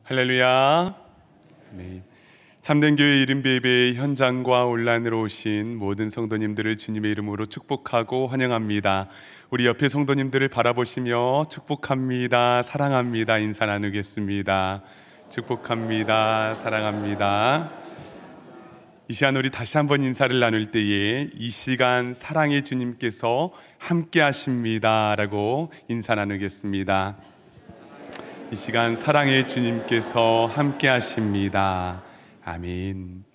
할렐루야. 네. 참된교회 이른배예배 현장과 온라인으로 오신 모든 성도님들을 주님의 이름으로 축복하고 환영합니다. 우리 옆에 성도님들을 바라보시며 축복합니다, 사랑합니다 인사 나누겠습니다. 축복합니다, 사랑합니다. 이 시간 우리 다시 한번 인사를 나눌 때에 이 시간 사랑의 주님께서 함께 하십니다 라고 인사 나누겠습니다. 이 시간 사랑의 주님께서 함께 하십니다. 아멘.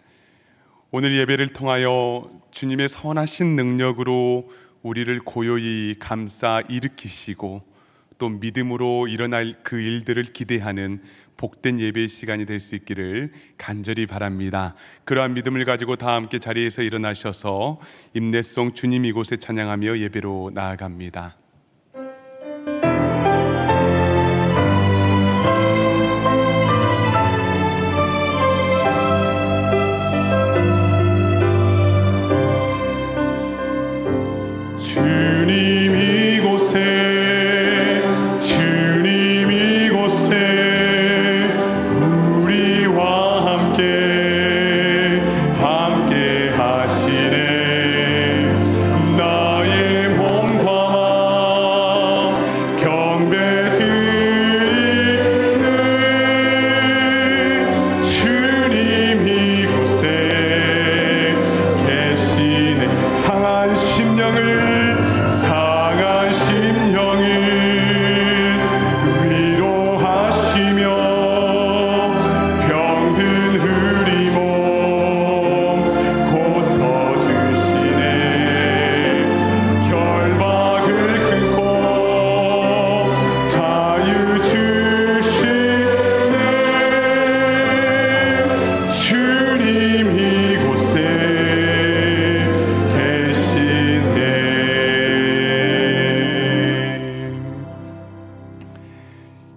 오늘 예배를 통하여 주님의 선하신 능력으로 우리를 고요히 감싸 일으키시고 또 믿음으로 일어날 그 일들을 기대하는 복된 예배의 시간이 될 수 있기를 간절히 바랍니다. 그러한 믿음을 가지고 다 함께 자리에서 일어나셔서 임내송 주님 이곳에 찬양하며 예배로 나아갑니다.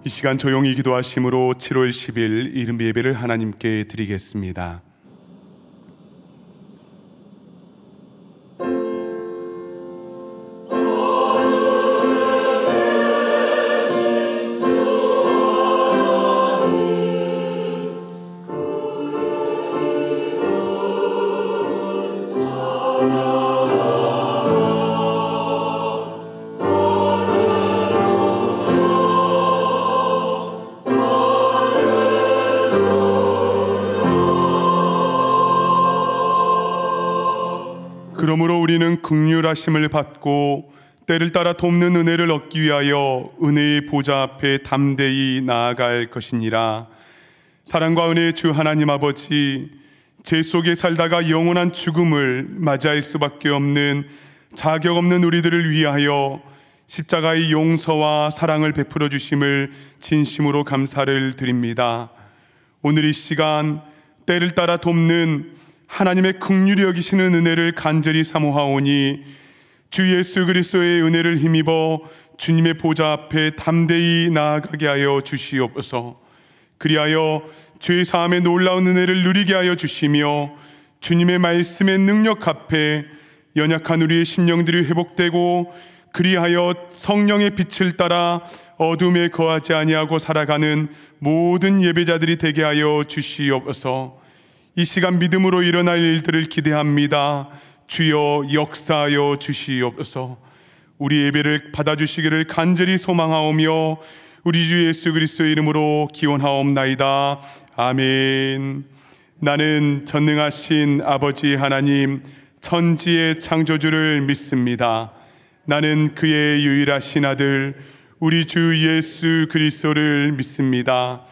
이 시간 조용히 기도하심으로 7월 10일 이른 예배를 하나님께 드리겠습니다. 그러므로 우리는 긍휼하심을 받고 때를 따라 돕는 은혜를 얻기 위하여 은혜의 보좌 앞에 담대히 나아갈 것이니라. 사랑과 은혜의 주 하나님 아버지, 죄 속에 살다가 영원한 죽음을 맞이할 수밖에 없는 자격 없는 우리들을 위하여 십자가의 용서와 사랑을 베풀어 주심을 진심으로 감사를 드립니다. 오늘 이 시간 때를 따라 돕는 하나님의 긍휼히 여기시는 은혜를 간절히 사모하오니 주 예수 그리스도의 은혜를 힘입어 주님의 보좌 앞에 담대히 나아가게 하여 주시옵소서. 그리하여 죄 사함의 놀라운 은혜를 누리게 하여 주시며 주님의 말씀의 능력 앞에 연약한 우리의 심령들이 회복되고 그리하여 성령의 빛을 따라 어둠에 거하지 아니하고 살아가는 모든 예배자들이 되게 하여 주시옵소서. 이 시간 믿음으로 일어날 일들을 기대합니다. 주여 역사하여 주시옵소서. 우리 예배를 받아주시기를 간절히 소망하오며 우리 주 예수 그리스도의 이름으로 기원하옵나이다. 아멘. 나는 전능하신 아버지 하나님 천지의 창조주를 믿습니다. 나는 그의 유일하신 아들 우리 주 예수 그리스도를 믿습니다.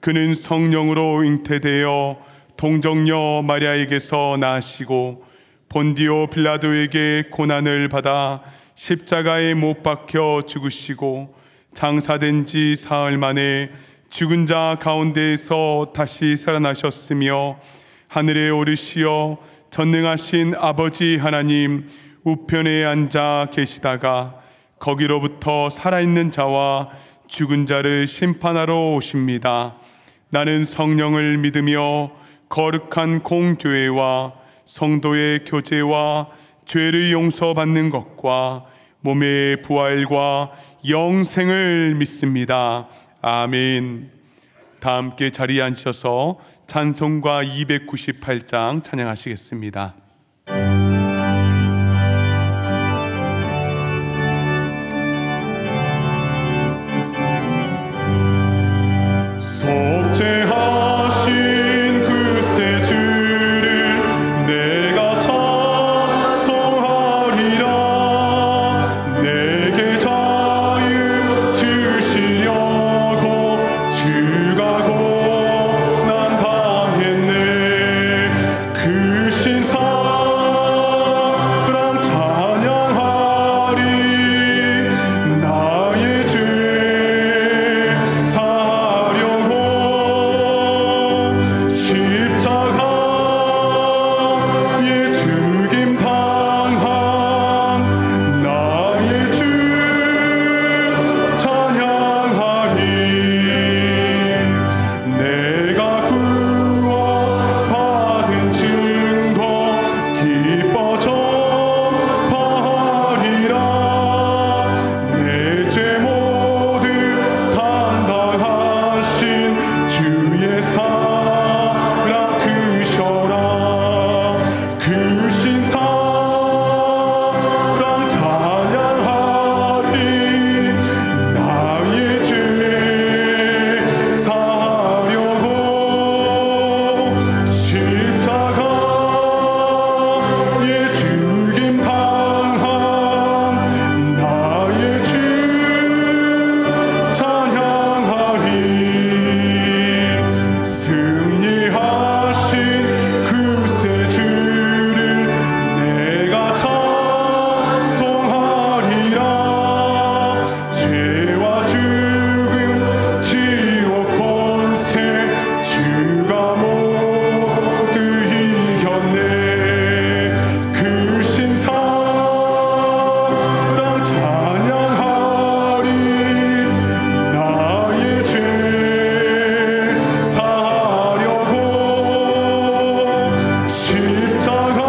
그는 성령으로 잉태되어 동정녀 마리아에게서 나시고 본디오 빌라도에게 고난을 받아 십자가에 못 박혀 죽으시고 장사된 지 사흘 만에 죽은 자 가운데에서 다시 살아나셨으며 하늘에 오르시어 전능하신 아버지 하나님 우편에 앉아 계시다가 거기로부터 살아있는 자와 죽은 자를 심판하러 오십니다. 나는 성령을 믿으며 거룩한 공교회와 성도의 교제와 죄를 용서받는 것과 몸의 부활과 영생을 믿습니다. 아멘. 다 함께 자리에 앉으셔서 찬송가 298장 찬양하시겠습니다. 속죄하신 그새 주를 내가 찬송하리라. 내게 자유 주시려고 주가 고난 당했네. 그 신사랑 찬양하리. 나의 죄 사하려고 십자가에 죽임 당한 나의 주 찬양하리. 내가 구원받은 증거 기뻐 전파하리라. 내 죄 모두 담당하신 주의 사랑 크셔라. 그 신사랑 찬양하리. 나의 죄 사하려고 십자가에 죽임 당한 나의 주 찬양하리. 승리하신 그새 주를 내가 찬송하리라. 죄와 죽음 지옥 권세 주가 모두 이겼네. 그 신사랑 찬양하리. 나의 죄 사하려고 십자가에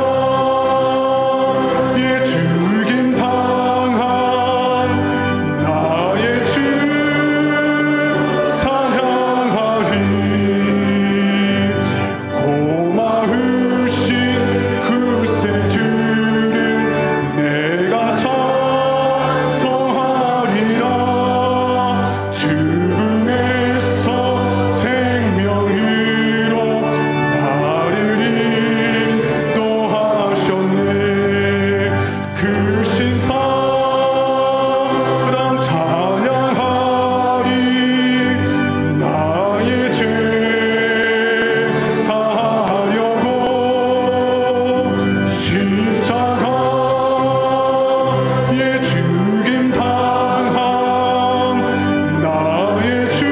죽임 당한 나의 주 찬양하리. 고마우신 그새 주를 내가 찬송하리라. 죽음에서 생명으로 나를 인도하셨네. 그 신사랑 찬양하리. 나의 죄 사하려고 십자가에 죽임 당한 나의 주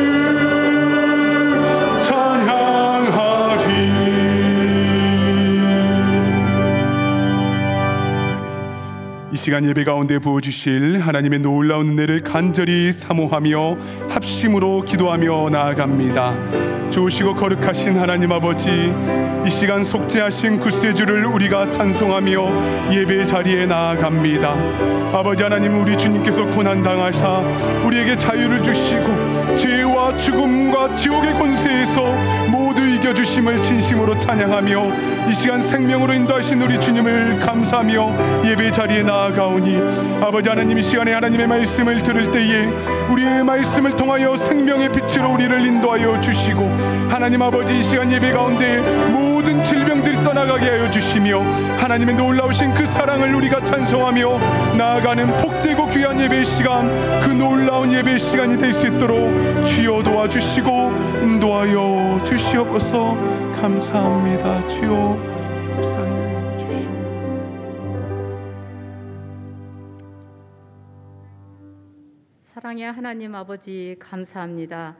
찬양하리. 이 시간 예배 가운데 부어주실 하나님의 놀라운 은혜를 간절히 사모하며 합심으로 기도하며 나아갑니다. 좋으시고 거룩하신 하나님 아버지, 이 시간 속죄하신 구세주를 우리가 찬송하며 예배 자리에 나아갑니다. 아버지 하나님, 우리 주님께서 고난당하사 우리에게 자유를 주시고 죄와 죽음과 지옥의 권세에서 모두 이겨주심을 진심으로 찬양하며 이 시간 생명으로 인도하신 우리 주님을 감사하며 예배 자리에 나아가오니, 아버지 하나님, 이 시간에 하나님의 말씀을 들을 때에 우리의 말씀을 통하여 생명의 빛으로 우리를 인도하여 주시고, 하나님 아버지, 이 시간 예배 가운데 모든 질병들이 떠나가게 하여 주시며 하나님의 놀라우신 그 사랑을 우리가 찬송하며 나아가는 복되고 귀한 예배의 시간, 그 놀라운 예배의 시간이 될 수 있도록 주여 도와주시고 인도하여 주시옵소서. 감사합니다. 주여 불쌍히 주시옵소서. 사랑의 하나님 아버지, 감사합니다.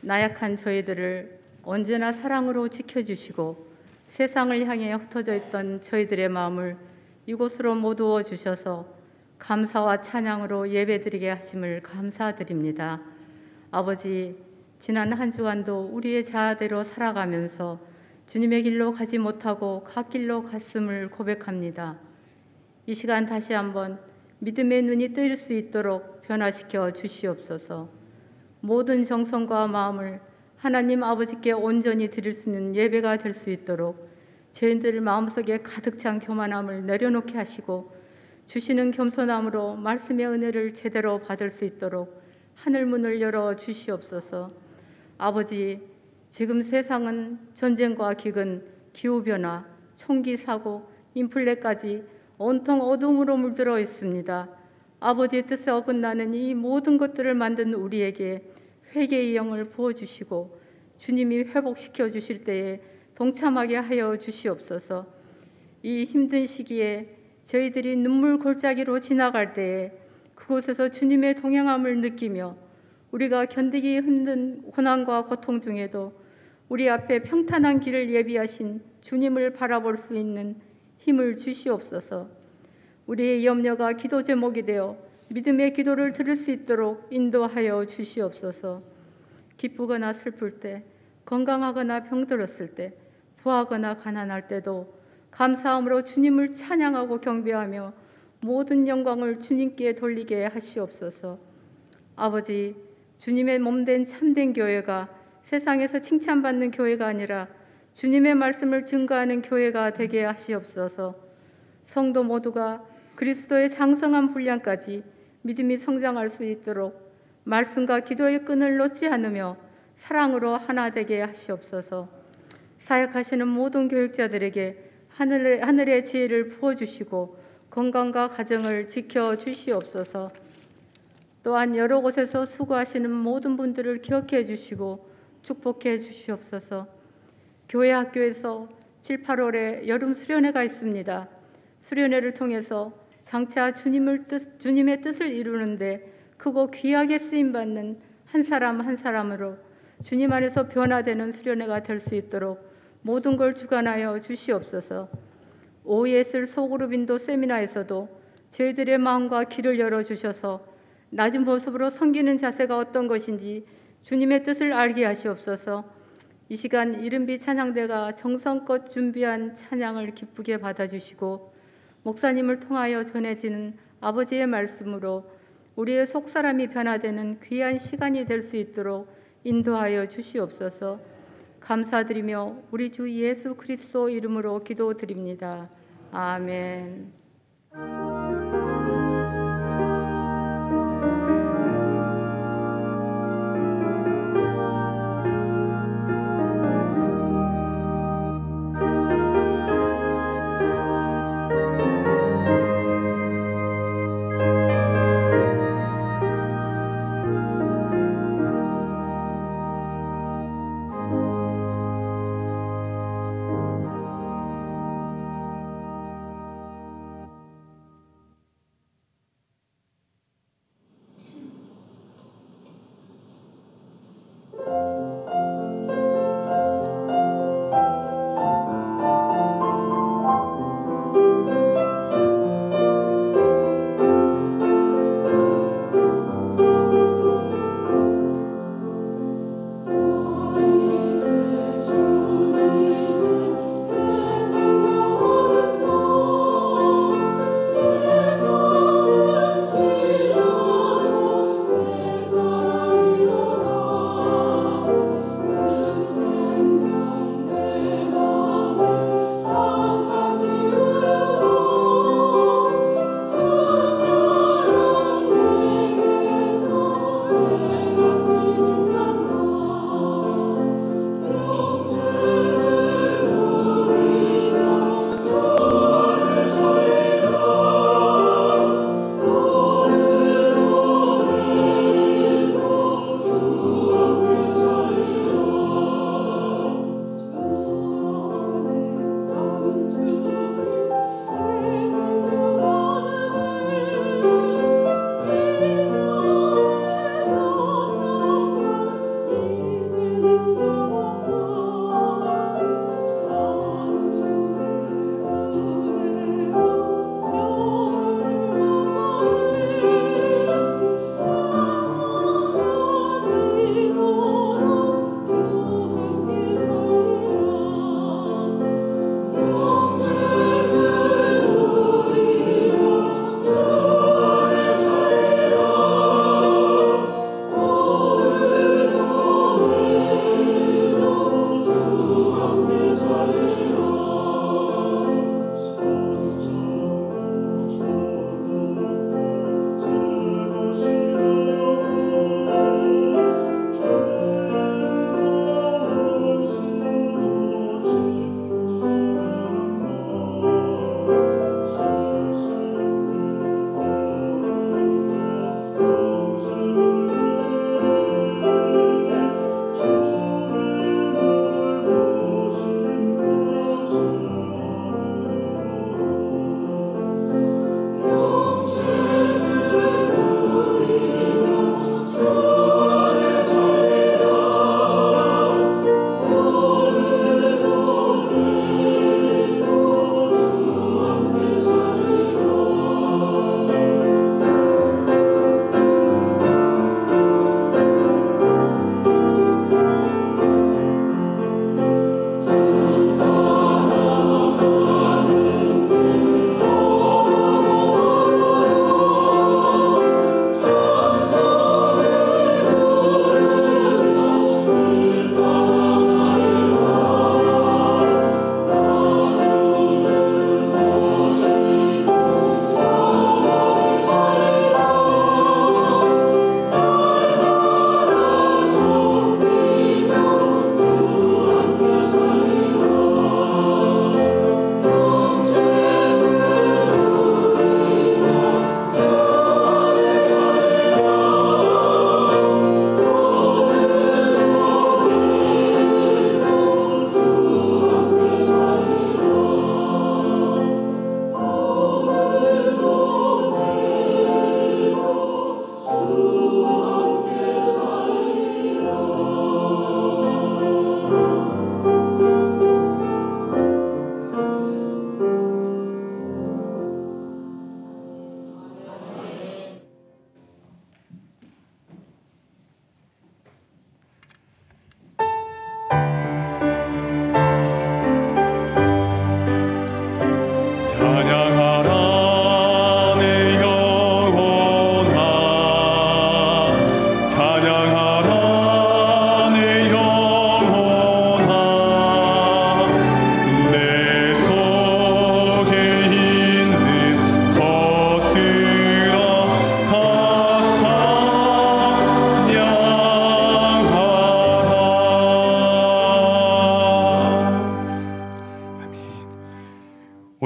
나약한 저희들을 언제나 사랑으로 지켜주시고 세상을 향해 흩어져 있던 저희들의 마음을 이곳으로 모두어 주셔서 감사와 찬양으로 예배드리게 하심을 감사드립니다. 아버지, 지난 한 주간도 우리의 자아대로 살아가면서 주님의 길로 가지 못하고 갓길로 갔음을 고백합니다. 이 시간 다시 한번 믿음의 눈이 뜨일 수 있도록 변화시켜 주시옵소서. 모든 정성과 마음을 하나님 아버지께 온전히 드릴 수 있는 예배가 될 수 있도록 저희들 마음속에 가득 찬 교만함을 내려놓게 하시고 주시는 겸손함으로 말씀의 은혜를 제대로 받을 수 있도록 하늘문을 열어 주시옵소서. 아버지, 지금 세상은 전쟁과 기근, 기후변화, 총기 사고, 인플레까지 온통 어둠으로 물들어 있습니다. 아버지의 뜻에 어긋나는 이 모든 것들을 만든 우리에게 회개의 영을 부어주시고 주님이 회복시켜 주실 때에 동참하게 하여 주시옵소서. 이 힘든 시기에 저희들이 눈물 골짜기로 지나갈 때에 그곳에서 주님의 동행함을 느끼며 우리가 견디기 힘든 고난과 고통 중에도 우리 앞에 평탄한 길을 예비하신 주님을 바라볼 수 있는 힘을 주시옵소서. 우리의 염려가 기도 제목이 되어 믿음의 기도를 들을 수 있도록 인도하여 주시옵소서. 기쁘거나 슬플 때, 건강하거나 병들었을 때, 부하거나 가난할 때도 감사함으로 주님을 찬양하고 경배하며 모든 영광을 주님께 돌리게 하시옵소서. 아버지, 주님의 몸된 참된 교회가 세상에서 칭찬받는 교회가 아니라 주님의 말씀을 증거하는 교회가 되게 하시옵소서. 성도 모두가 그리스도의 장성한 분량까지 믿음이 성장할 수 있도록 말씀과 기도의 끈을 놓지 않으며 사랑으로 하나 되게 하시옵소서. 사역하시는 모든 교육자들에게 하늘의 지혜를 부어주시고 건강과 가정을 지켜주시옵소서. 또한 여러 곳에서 수고하시는 모든 분들을 기억해 주시고 축복해 주시옵소서. 교회 학교에서 7, 8월에 여름 수련회가 있습니다. 수련회를 통해서 장차 주님의 뜻을 이루는데 크고 귀하게 쓰임받는 한 사람 한 사람으로 주님 안에서 변화되는 수련회가 될 수 있도록 모든 걸 주관하여 주시옵소서. OES 소그룹 인도 세미나에서도 저희들의 마음과 길을 열어주셔서 낮은 모습으로 섬기는 자세가 어떤 것인지 주님의 뜻을 알게 하시옵소서. 이 시간 이른비 찬양대가 정성껏 준비한 찬양을 기쁘게 받아주시고 목사님을 통하여 전해지는 아버지의 말씀으로 우리의 속사람이 변화되는 귀한 시간이 될 수 있도록 인도하여 주시옵소서. 감사드리며 우리 주 예수 그리스도 이름으로 기도드립니다. 아멘.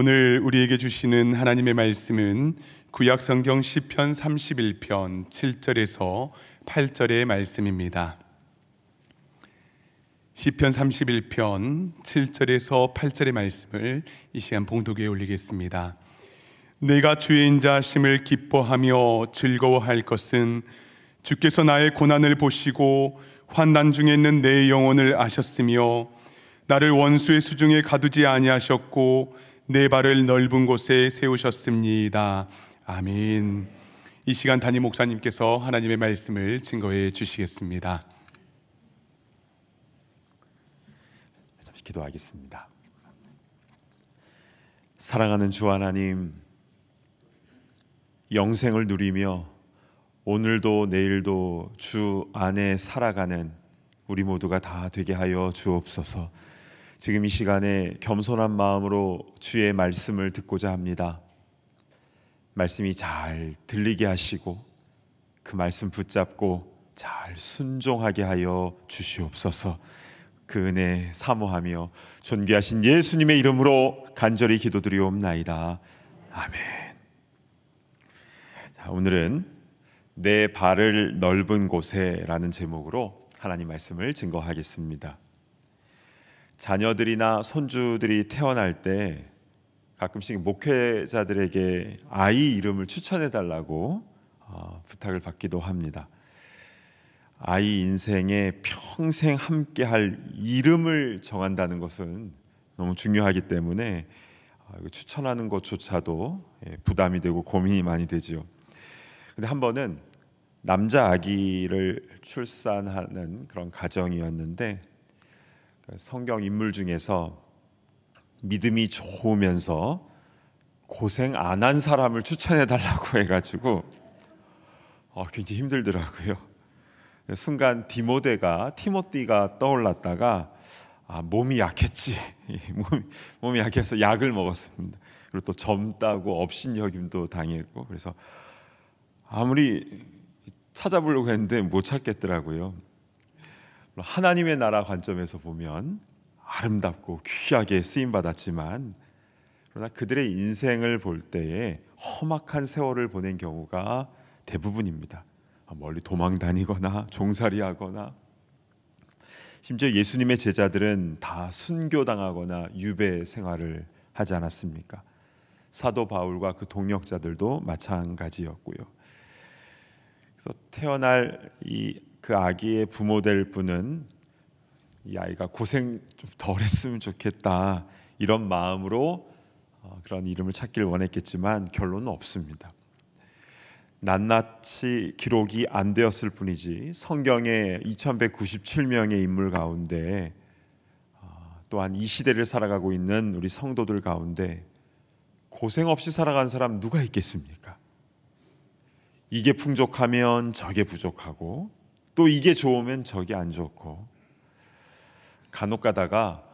오늘 우리에게 주시는 하나님의 말씀은 구약 성경 시편 31편 7절에서 8절의 말씀입니다. 시편 31편 7절에서 8절의 말씀을 이 시간 봉독에 올리겠습니다. 내가 주의 인자하심을 기뻐하며 즐거워할 것은 주께서 나의 고난을 보시고 환난 중에 있는 내 영혼을 아셨으며 나를 원수의 수중에 가두지 아니하셨고 내 발을 넓은 곳에 세우셨습니다. 아멘. 이 시간 담임 목사님께서 하나님의 말씀을 증거해 주시겠습니다. 잠시 기도하겠습니다. 사랑하는 주 하나님, 영생을 누리며 오늘도 내일도 주 안에 살아가는 우리 모두가 다 되게 하여 주옵소서. 지금 이 시간에 겸손한 마음으로 주의 말씀을 듣고자 합니다. 말씀이 잘 들리게 하시고 그 말씀 붙잡고 잘 순종하게 하여 주시옵소서. 그 은혜 사모하며 존귀하신 예수님의 이름으로 간절히 기도드리옵나이다. 아멘. 자, 오늘은 내 발을 넓은 곳에 라는 제목으로 하나님 말씀을 증거하겠습니다. 자녀들이나 손주들이 태어날 때 가끔씩 목회자들에게 아이 이름을 추천해 달라고 부탁을 받기도 합니다. 아이 인생에 평생 함께할 이름을 정한다는 것은 너무 중요하기 때문에 추천하는 것조차도 부담이 되고 고민이 많이 되지요. 근데 한 번은 남자 아기를 출산하는 그런 가정이었는데 성경 인물 중에서 믿음이 좋으면서 고생 안 한 사람을 추천해 달라고 해가지고 굉장히 힘들더라고요. 순간 티모티가 떠올랐다가 몸이 약했지. 몸이 약해서 약을 먹었습니다. 그리고 또 젊다고 업신여김도 당했고, 그래서 아무리 찾아보려고 했는데 못 찾겠더라고요. 하나님의 나라 관점에서 보면 아름답고 귀하게 쓰임받았지만, 그러나 그들의 인생을 볼 때에 험악한 세월을 보낸 경우가 대부분입니다. 멀리 도망 다니거나 종살이하거나, 심지어 예수님의 제자들은 다 순교당하거나 유배 생활을 하지 않았습니까? 사도 바울과 그 동역자들도 마찬가지였고요. 그래서 태어날 그 아기의 부모 될 분은 이 아이가 고생 좀 덜 했으면 좋겠다, 이런 마음으로 그런 이름을 찾기를 원했겠지만 결론은 없습니다. 낱낱이 기록이 안 되었을 뿐이지 성경의 2197명의 인물 가운데, 또한 이 시대를 살아가고 있는 우리 성도들 가운데 고생 없이 살아간 사람 누가 있겠습니까? 이게 풍족하면 저게 부족하고, 또 이게 좋으면 저게 안 좋고, 간혹 가다가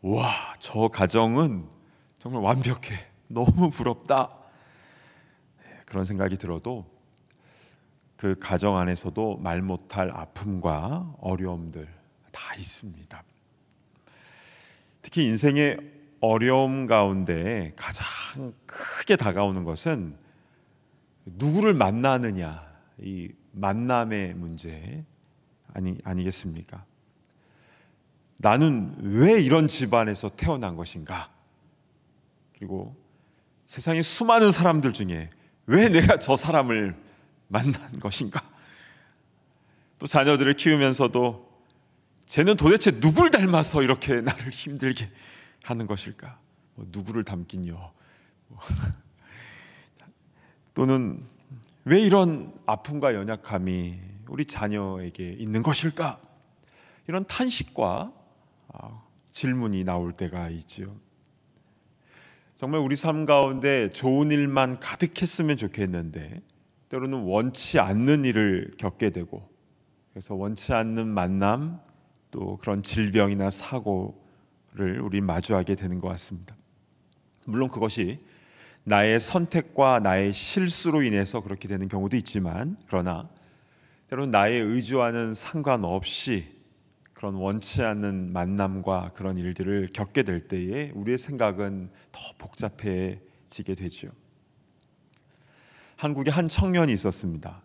와, 저 가정은 정말 완벽해, 너무 부럽다, 그런 생각이 들어도 그 가정 안에서도 말 못할 아픔과 어려움들 다 있습니다. 특히 인생의 어려움 가운데 가장 크게 다가오는 것은 누구를 만나느냐, 이 만남의 문제 아니겠습니까? 나는 왜 이런 집안에서 태어난 것인가? 그리고 세상에 수많은 사람들 중에 왜 내가 저 사람을 만난 것인가? 또 자녀들을 키우면서도 쟤는 도대체 누굴 닮아서 이렇게 나를 힘들게 하는 것일까? 누구를 닮긴요? 또는 왜 이런 아픔과 연약함이 우리 자녀에게 있는 것일까? 이런 탄식과 질문이 나올 때가 있지요. 정말 우리 삶 가운데 좋은 일만 가득했으면 좋겠는데 때로는 원치 않는 일을 겪게 되고, 그래서 원치 않는 만남, 또 그런 질병이나 사고를 우리 마주하게 되는 것 같습니다. 물론 그것이 나의 선택과 나의 실수로 인해서 그렇게 되는 경우도 있지만, 그러나 때로는 나의 의지와는 상관없이 그런 원치 않는 만남과 그런 일들을 겪게 될 때에 우리의 생각은 더 복잡해지게 되죠. 한국에 한 청년이 있었습니다.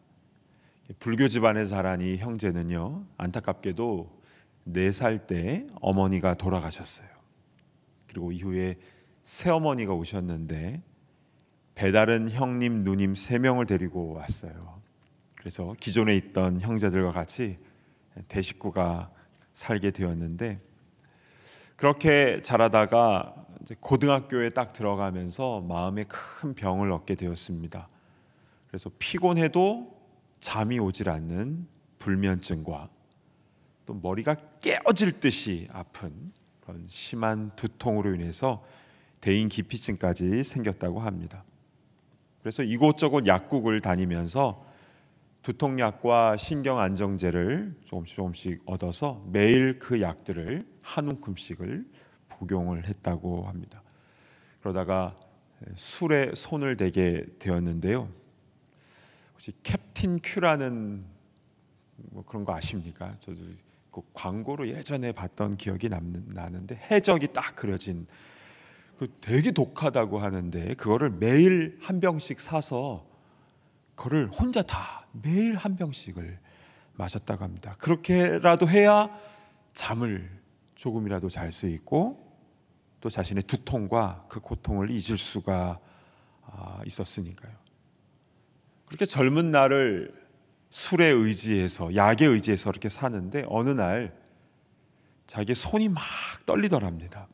불교 집안에 자란 이 형제는요, 안타깝게도 4살 때 어머니가 돌아가셨어요. 그리고 이후에 새어머니가 오셨는데 배다른 형님, 누님 3명을 데리고 왔어요. 그래서 기존에 있던 형제들과 같이 대식구가 살게 되었는데, 그렇게 자라다가 이제 고등학교에 딱 들어가면서 마음에 큰 병을 얻게 되었습니다. 그래서 피곤해도 잠이 오질 않는 불면증과 또 머리가 깨어질 듯이 아픈 그런 심한 두통으로 인해서 대인기피증까지 생겼다고 합니다. 그래서 이곳저곳 약국을 다니면서 두통약과 신경안정제를 조금씩 얻어서 매일 그 약들을 한 움큼씩을 복용을 했다고 합니다. 그러다가 술에 손을 대게 되었는데요. 혹시 캡틴 큐라는 뭐 그런 거 아십니까? 저도 그 광고로 예전에 봤던 기억이 나는데 해적이 딱 그려진, 그 되게 독하다고 하는데 그거를 매일 한 병씩 사서 그거를 혼자 다 매일 한 병씩을 마셨다고 합니다. 그렇게라도 해야 잠을 조금이라도 잘 수 있고 또 자신의 두통과 그 고통을 잊을 수가 있었으니까요. 그렇게 젊은 날을 술에 의지해서, 약에 의지해서 이렇게 사는데 어느 날 자기 손이 막 떨리더랍니다.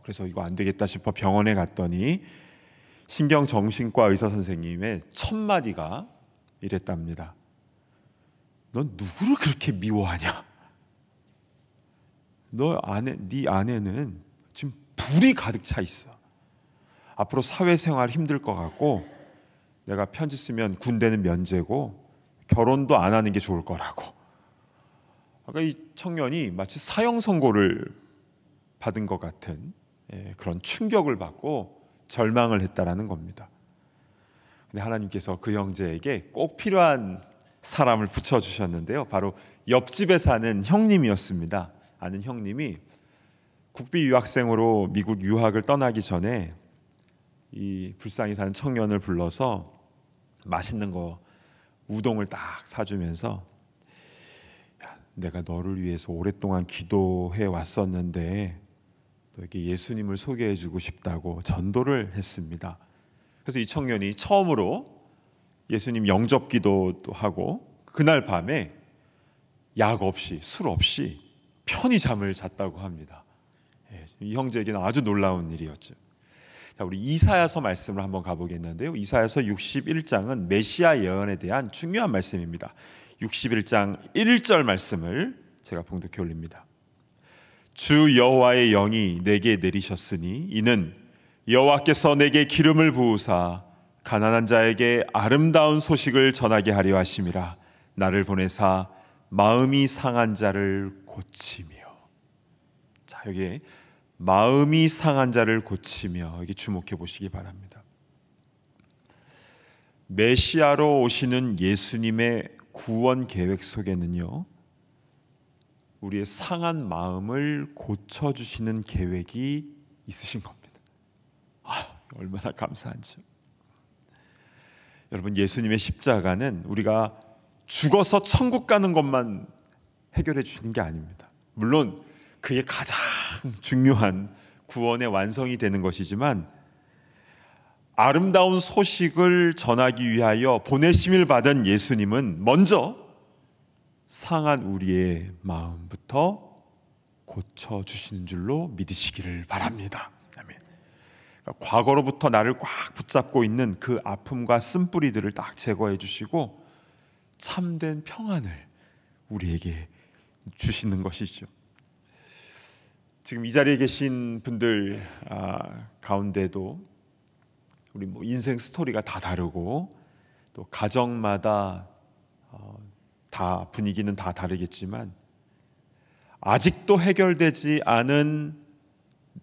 그래서 이거 안 되겠다 싶어 병원에 갔더니 신경정신과 의사 선생님의 첫 마디가 이랬답니다. 넌 누구를 그렇게 미워하냐? 네 안에는 지금 불이 가득 차 있어. 앞으로 사회생활 힘들 것 같고, 내가 편지 쓰면 군대는 면제고 결혼도 안 하는 게 좋을 거라고. 아까 이 청년이 마치 사형 선고를 받은 것 같은 그런 충격을 받고 절망을 했다라는 겁니다. 근데 하나님께서 그 형제에게 꼭 필요한 사람을 붙여주셨는데요, 바로 옆집에 사는 형님이었습니다. 아는 형님이 국비 유학생으로 미국 유학을 떠나기 전에 이 불쌍히 사는 청년을 불러서 맛있는 거, 우동을 딱 사주면서, 야, 내가 너를 위해서 오랫동안 기도해 왔었는데 너에게 예수님을 소개해주고 싶다고 전도를 했습니다. 그래서 이 청년이 처음으로 예수님 영접 기도도 하고 그날 밤에 약 없이 술 없이 편히 잠을 잤다고 합니다. 이 형제에게는 아주 놀라운 일이었죠. 자, 우리 이사야서 말씀을 한번 가보겠는데요. 이사야서 61장은 메시아 예언에 대한 중요한 말씀입니다. 61장 1절 말씀을 제가 봉독해 올립니다. 주 여호와의 영이 내게 내리셨으니 이는 여호와께서 내게 기름을 부으사 가난한 자에게 아름다운 소식을 전하게 하려 하심이라. 나를 보내사 마음이 상한 자를 고치며. 자, 여기에 마음이 상한 자를 고치며, 여기 주목해 보시기 바랍니다. 메시아로 오시는 예수님의 구원 계획 속에는요, 우리의 상한 마음을 고쳐주시는 계획이 있으신 겁니다. 얼마나 감사한지요. 여러분, 예수님의 십자가는 우리가 죽어서 천국 가는 것만 해결해 주시는 게 아닙니다. 물론 그게 가장 중요한 구원의 완성이 되는 것이지만, 아름다운 소식을 전하기 위하여 보내심을 받은 예수님은 먼저 상한 우리의 마음부터 고쳐주시는 줄로 믿으시기를 바랍니다. 아멘. 그러니까 과거로부터 나를 꽉 붙잡고 있는 그 아픔과 쓴뿌리들을 딱 제거해 주시고 참된 평안을 우리에게 주시는 것이죠. 지금 이 자리에 계신 분들 가운데도 우리 인생 스토리가 다 다르고 또 가정마다 다 분위기는 다 다르겠지만 아직도 해결되지 않은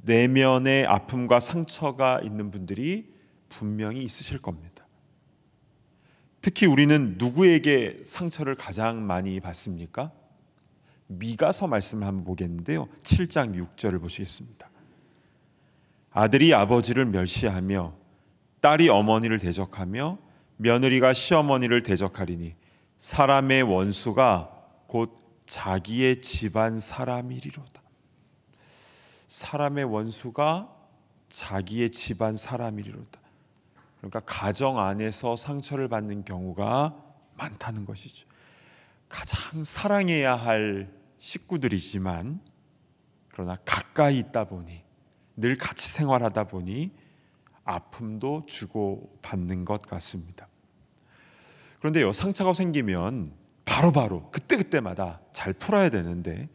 내면의 아픔과 상처가 있는 분들이 분명히 있으실 겁니다. 특히 우리는 누구에게 상처를 가장 많이 받습니까? 미가서 말씀을 한번 보겠는데요. 7장 6절을 보시겠습니다. 아들이 아버지를 멸시하며 딸이 어머니를 대적하며 며느리가 시어머니를 대적하리니 사람의 원수가 곧 자기의 집안 사람이리로다. 사람의 원수가 자기의 집안 사람이리로다. 그러니까 가정 안에서 상처를 받는 경우가 많다는 것이죠. 가장 사랑해야 할 식구들이지만 그러나 가까이 있다 보니, 늘 같이 생활하다 보니 아픔도 주고받는 것 같습니다. 그런데요, 상처가 생기면 바로바로 그때그때마다 잘 풀어야 되는데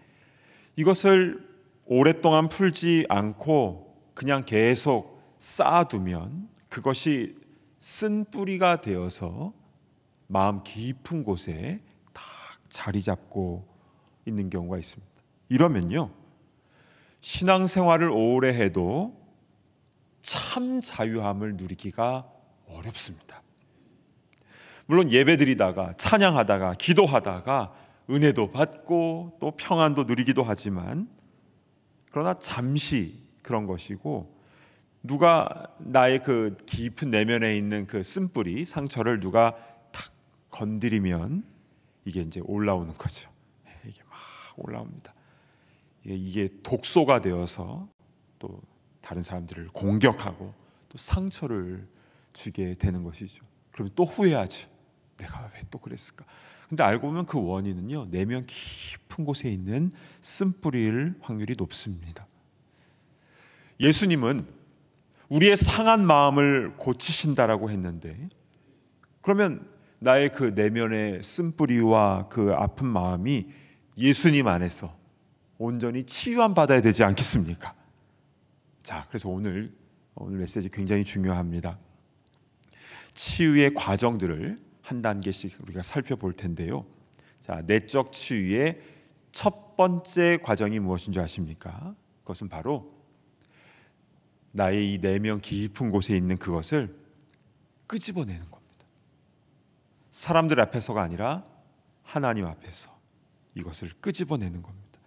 이것을 오랫동안 풀지 않고 그냥 계속 쌓아두면 그것이 쓴뿌리가 되어서 마음 깊은 곳에 딱 자리 잡고 있는 경우가 있습니다. 이러면요, 신앙생활을 오래 해도 참 자유함을 누리기가 어렵습니다. 물론 예배드리다가 찬양하다가 기도하다가 은혜도 받고 또 평안도 누리기도 하지만, 그러나 잠시 그런 것이고, 누가 나의 그 깊은 내면에 있는 그 쓴뿌리 상처를 누가 탁 건드리면 이게 이제 올라오는 거죠. 이게 막 올라옵니다. 이게 독소가 되어서 또 다른 사람들을 공격하고 또 상처를 주게 되는 것이죠. 그러면 또 후회하죠. 내가 왜 또 그랬을까? 근데 알고 보면 그 원인은요, 내면 깊은 곳에 있는 쓴뿌리일 확률이 높습니다. 예수님은 우리의 상한 마음을 고치신다라고 했는데, 그러면 나의 그 내면의 쓴뿌리와 그 아픈 마음이 예수님 안에서 온전히 치유함 받아야 되지 않겠습니까? 자, 그래서 오늘 메시지 굉장히 중요합니다. 치유의 과정들을 한 단계씩 우리가 살펴볼 텐데요. 자, 내적 치유의 첫 번째 과정이 무엇인 줄 아십니까? 그것은 바로 나의 이 내면 깊은 곳에 있는 그것을 끄집어내는 겁니다. 사람들 앞에서가 아니라 하나님 앞에서 이것을 끄집어내는 겁니다.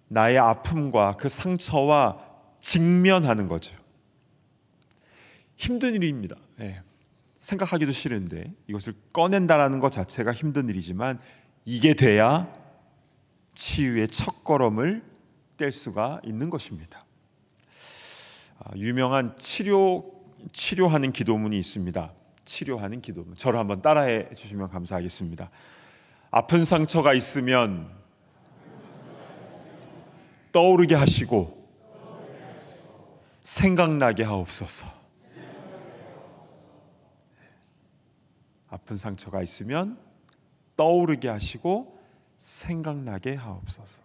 나의 아픔과 그 상처와 직면하는 거죠. 힘든 일입니다. 생각하기도 싫은데 이것을 꺼낸다라는 것 자체가 힘든 일이지만, 이게 돼야 치유의 첫걸음을 뗄 수가 있는 것입니다. 유명한 치료하는 기도문이 있습니다. 치료하는 기도문, 저를 한번 따라해 주시면 감사하겠습니다. 아픈 상처가 있으면 떠오르게 하시고 생각나게 하옵소서. 아픈 상처가 있으면 떠오르게 하시고 생각나게 하옵소서.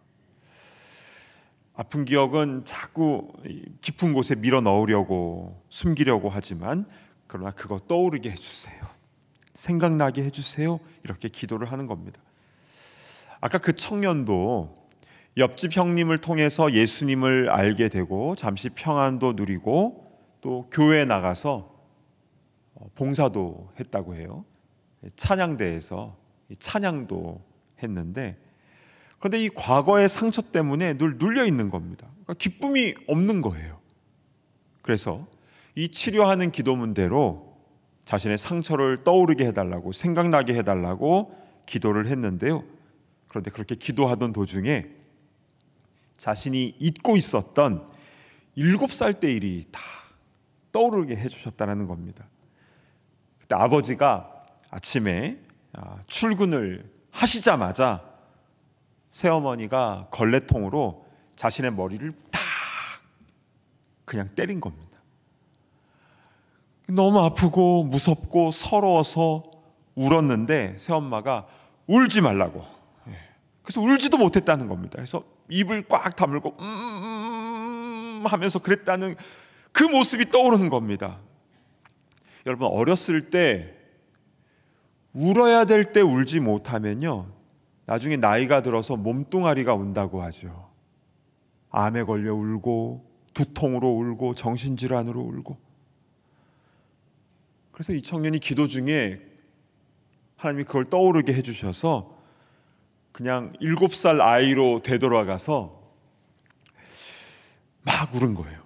아픈 기억은 자꾸 깊은 곳에 밀어 넣으려고 숨기려고 하지만, 그러나 그거 떠오르게 해주세요. 생각나게 해주세요. 이렇게 기도를 하는 겁니다. 아까 그 청년도 옆집 형님을 통해서 예수님을 알게 되고 잠시 평안도 누리고 또 교회에 나가서 봉사도 했다고 해요. 찬양대에서 찬양도 했는데, 그런데 이 과거의 상처 때문에 늘 눌려 있는 겁니다. 그러니까 기쁨이 없는 거예요. 그래서 이 치료하는 기도문대로 자신의 상처를 떠오르게 해달라고, 생각나게 해달라고 기도를 했는데요. 그런데 그렇게 기도하던 도중에 자신이 잊고 있었던 7살 때 일이 다 떠오르게 해주셨다는 겁니다. 그때 아버지가 아침에 출근을 하시자마자 새어머니가 걸레통으로 자신의 머리를 딱 그냥 때린 겁니다. 너무 아프고 무섭고 서러워서 울었는데 새엄마가 울지 말라고, 그래서 울지도 못했다는 겁니다. 그래서 입을 꽉 다물고 하면서 그랬다는 그 모습이 떠오르는 겁니다. 여러분, 어렸을 때 울어야 될 때 울지 못하면요, 나중에 나이가 들어서 몸뚱아리가 운다고 하죠. 암에 걸려 울고 두통으로 울고 정신질환으로 울고. 그래서 이 청년이 기도 중에 하나님이 그걸 떠오르게 해주셔서 그냥 7살 아이로 되돌아가서 막 울은 거예요.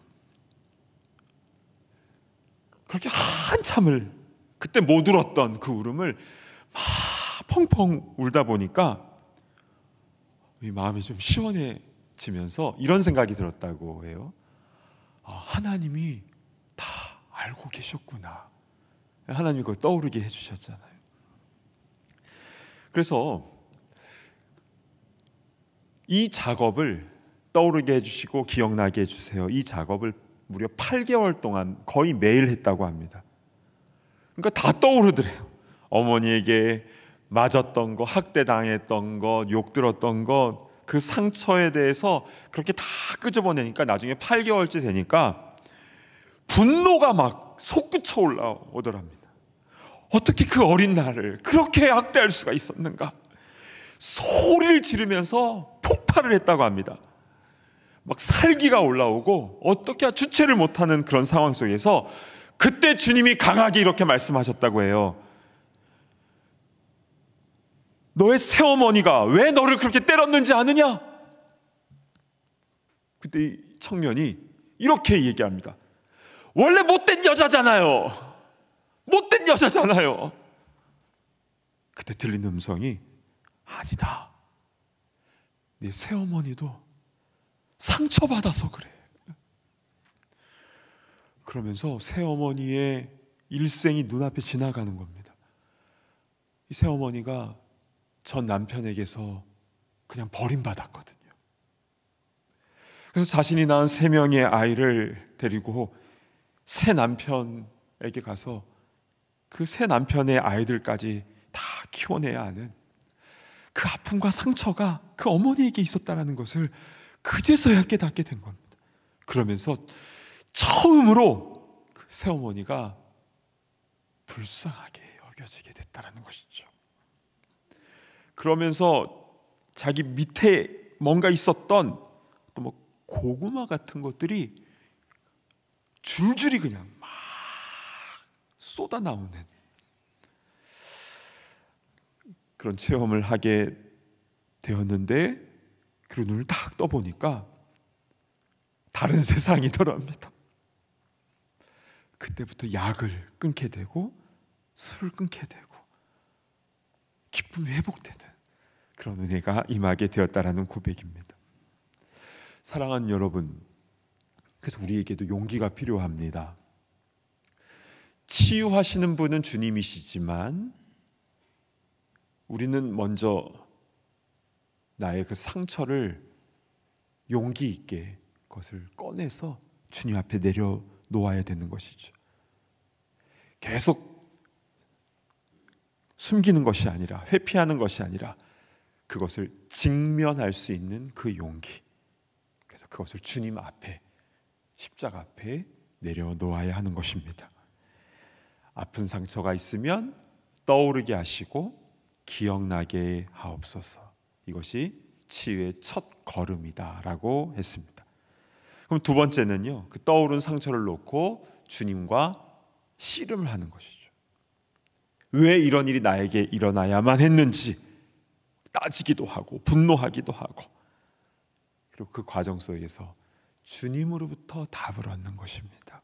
그렇게 한참을 그때 못 울었던 그 울음을 막 펑펑 울다 보니까 이 마음이 좀 시원해지면서 이런 생각이 들었다고 해요. 하나님이 다 알고 계셨구나. 하나님이 그걸 떠오르게 해주셨잖아요. 그래서 이 작업을 떠오르게 해주시고 기억나게 해주세요. 이 작업을 무려 8개월 동안 거의 매일 했다고 합니다. 그러니까 다 떠오르더래요. 어머니에게 맞았던 거, 학대당했던 거, 욕 들었던 거, 그 상처에 대해서 그렇게 다 끄집어내니까 나중에 8개월째 되니까 분노가 막 솟구쳐 올라오더랍니다. 어떻게 그 어린 나를 그렇게 학대할 수가 있었는가? 소리를 지르면서 폭발을 했다고 합니다. 막 살기가 올라오고 어떻게 주체를 못하는 그런 상황 속에서 그때 주님이 강하게 이렇게 말씀하셨다고 해요. 너의 새어머니가 왜 너를 그렇게 때렸는지 아느냐? 그때 이 청년이 이렇게 얘기합니다. 원래 못된 여자잖아요. 못된 여자잖아요. 그때 들린 음성이 아니다. 네 새어머니도 상처받아서 그래. 그러면서 새어머니의 일생이 눈앞에 지나가는 겁니다. 이 새어머니가 전 남편에게서 그냥 버림받았거든요. 그래서 자신이 낳은 3명의 아이를 데리고 새 남편에게 가서 그 새 남편의 아이들까지 다 키워내야 하는 그 아픔과 상처가 그 어머니에게 있었다는 것을 그제서야 깨닫게 된 겁니다. 그러면서 처음으로 그 새어머니가 불쌍하게 여겨지게 됐다는 것이죠. 그러면서 자기 밑에 뭔가 있었던 또 뭐 고구마 같은 것들이 줄줄이 그냥 막 쏟아 나오는 그런 체험을 하게 되었는데, 그리고 눈을 딱 떠보니까 다른 세상이더랍니다. 그때부터 약을 끊게 되고 술을 끊게 되고 기쁨이 회복되는 그런 은혜가 임하게 되었다라는 고백입니다. 사랑하는 여러분, 그래서 우리에게도 용기가 필요합니다. 치유하시는 분은 주님이시지만 우리는 먼저 나의 그 상처를 용기 있게 그것을 꺼내서 주님 앞에 내려놓아야 되는 것이죠. 계속 숨기는 것이 아니라, 회피하는 것이 아니라 그것을 직면할 수 있는 그 용기, 그래서 그것을 주님 앞에, 십자가 앞에 내려놓아야 하는 것입니다. 아픈 상처가 있으면 떠오르게 하시고 기억나게 하옵소서. 이것이 치유의 첫 걸음이다라고 했습니다. 그럼 두 번째는요, 그 떠오른 상처를 놓고 주님과 씨름을 하는 것이죠. 왜 이런 일이 나에게 일어나야만 했는지 따지기도 하고 분노하기도 하고, 그리고 그 과정 속에서 주님으로부터 답을 얻는 것입니다.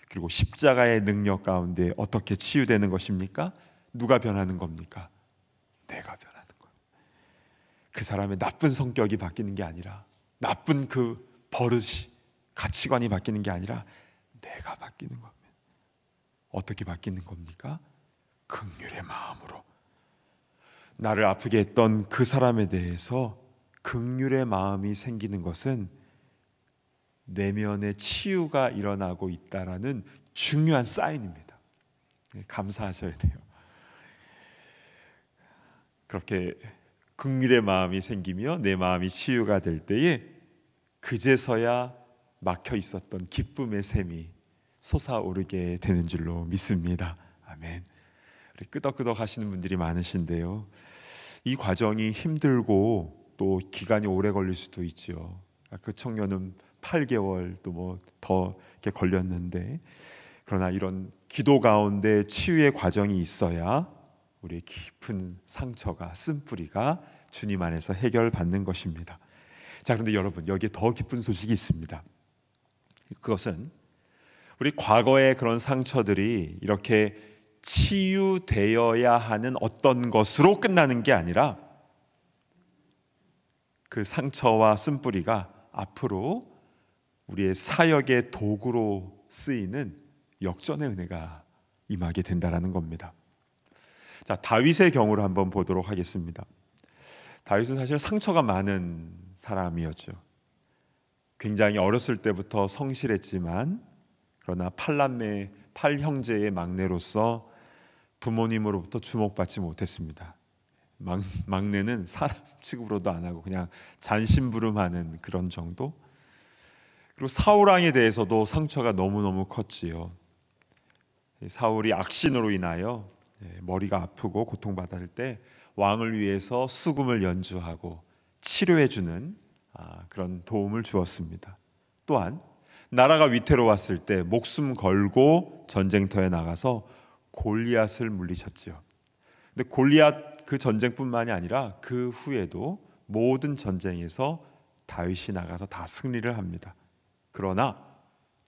그리고 십자가의 능력 가운데 어떻게 치유되는 것입니까? 누가 변하는 겁니까? 내가 변하는 거예요. 그 사람의 나쁜 성격이 바뀌는 게 아니라, 나쁜 그 버릇이, 가치관이 바뀌는 게 아니라 내가 바뀌는 겁니다. 어떻게 바뀌는 겁니까? 긍휼의 마음으로. 나를 아프게 했던 그 사람에 대해서 긍휼의 마음이 생기는 것은 내면의 치유가 일어나고 있다라는 중요한 사인입니다. 감사하셔야 돼요. 그렇게 긍휼의 마음이 생기며 내 마음이 치유가 될 때에 그제서야 막혀 있었던 기쁨의 샘이 솟아오르게 되는 줄로 믿습니다. 아멘. 우리 끄덕끄덕 하시는 분들이 많으신데요, 이 과정이 힘들고 또 기간이 오래 걸릴 수도 있죠. 그 청년은 8개월 또 뭐 더 이렇게 걸렸는데, 그러나 이런 기도 가운데 치유의 과정이 있어야 우리의 깊은 상처가, 쓴뿌리가 주님 안에서 해결받는 것입니다. 자, 그런데 여러분, 여기에 더 기쁜 소식이 있습니다. 그것은 우리 과거의 그런 상처들이 이렇게 치유되어야 하는 어떤 것으로 끝나는 게 아니라 그 상처와 쓴뿌리가 앞으로 우리의 사역의 도구로 쓰이는 역전의 은혜가 임하게 된다는 겁니다. 자, 다윗의 경우를 한번 보도록 하겠습니다. 다윗은 사실 상처가 많은 사람이었죠. 굉장히 어렸을 때부터 성실했지만 그러나 팔남매, 팔형제의 막내로서 부모님으로부터 주목받지 못했습니다. 막내는 사람 취급으로도 안 하고 그냥 잔심부름하는 그런 정도. 그리고 사울 왕에 대해서도 상처가 너무너무 컸지요. 사울이 악신으로 인하여 머리가 아프고 고통받을 때 왕을 위해서 수금을 연주하고 치료해주는 그런 도움을 주었습니다. 또한 나라가 위태로웠을 때 목숨 걸고 전쟁터에 나가서 골리앗을 물리쳤지요. 근데 골리앗 그 전쟁뿐만이 아니라 그 후에도 모든 전쟁에서 다윗이 나가서 다 승리를 합니다. 그러나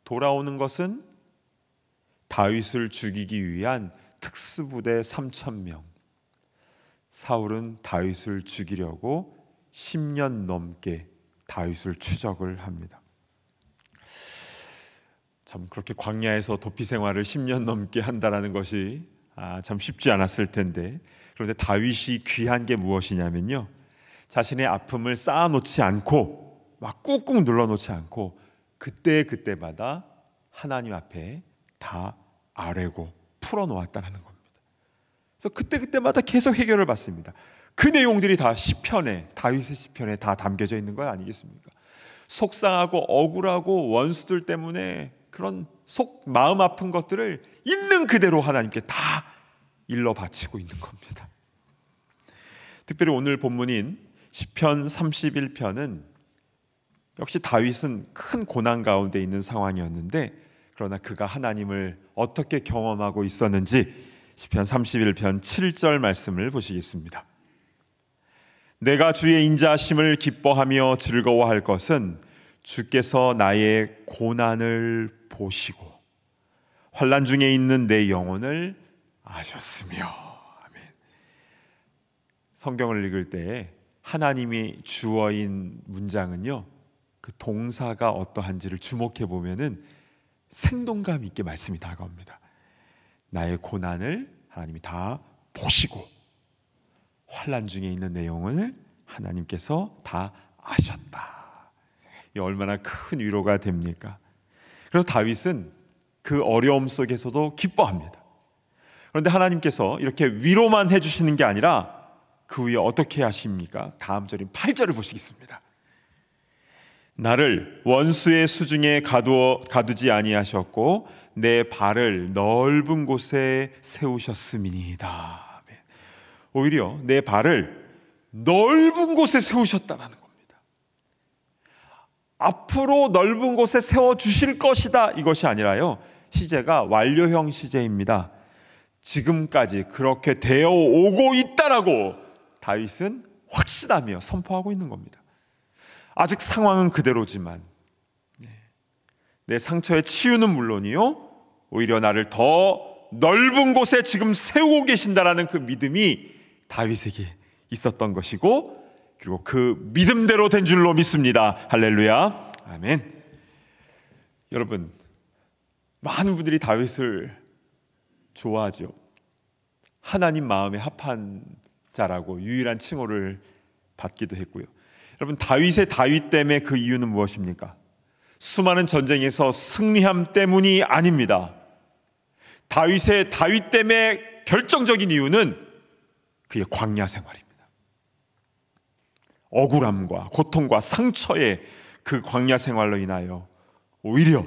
돌아오는 것은 다윗을 죽이기 위한 특수부대 3,000명. 사울은 다윗을 죽이려고 10년 넘게 다윗을 추적을 합니다. 참 그렇게 광야에서 도피 생활을 10년 넘게 한다라는 것이 참 쉽지 않았을 텐데, 그런데 다윗이 귀한 게 무엇이냐면요, 자신의 아픔을 쌓아놓지 않고 막 꾹꾹 눌러놓지 않고 그때마다 하나님 앞에 다 아뢰고 풀어놓았다는 겁니다. 그래서 그때마다 계속 해결을 받습니다. 그 내용들이 다 시편에, 다윗의 시편에 다 담겨져 있는 것 아니겠습니까? 속상하고 억울하고 원수들 때문에 그런 마음 아픈 것들을 있는 그대로 하나님께 다 일러 바치고 있는 겁니다. 특별히 오늘 본문인 시편 31편은 역시 다윗은 큰 고난 가운데 있는 상황이었는데, 그러나 그가 하나님을 어떻게 경험하고 있었는지 시편 31편 7절 말씀을 보시겠습니다. 내가 주의 인자하심을 기뻐하며 즐거워할 것은 주께서 나의 고난을 보시고 환난 중에 있는 내 영혼을 아셨으며. 아멘. 성경을 읽을 때 하나님이 주어인 문장은요, 그 동사가 어떠한지를 주목해 보면은 생동감 있게 말씀이 다가옵니다. 나의 고난을 하나님이 다 보시고 환난 중에 있는 내용을 하나님께서 다 아셨다. 이 얼마나 큰 위로가 됩니까? 그래서 다윗은 그 어려움 속에서도 기뻐합니다. 그런데 하나님께서 이렇게 위로만 해주시는 게 아니라 그 위에 어떻게 하십니까? 다음 절인 8절을 보시겠습니다. 나를 원수의 수중에 가두지 아니하셨고 내 발을 넓은 곳에 세우셨음이니이다. 오히려 내 발을 넓은 곳에 세우셨다는 겁니다. 앞으로 넓은 곳에 세워주실 것이다, 이것이 아니라요, 시제가 완료형 시제입니다. 지금까지 그렇게 되어 오고 있다라고 다윗은 확신하며 선포하고 있는 겁니다. 아직 상황은 그대로지만 내 상처의 치유는 물론이요, 오히려 나를 더 넓은 곳에 지금 세우고 계신다라는 그 믿음이 다윗에게 있었던 것이고, 그리고 그 믿음대로 된 줄로 믿습니다. 할렐루야, 아멘. 여러분, 많은 분들이 다윗을 좋아하죠. 하나님 마음에 합한 자라고 유일한 칭호를 받기도 했고요. 여러분, 다윗의 다윗됨의 그 이유는 무엇입니까? 수많은 전쟁에서 승리함 때문이 아닙니다. 다윗의 다윗됨의 결정적인 이유는 그의 광야 생활입니다. 억울함과 고통과 상처의 그 광야 생활로 인하여 오히려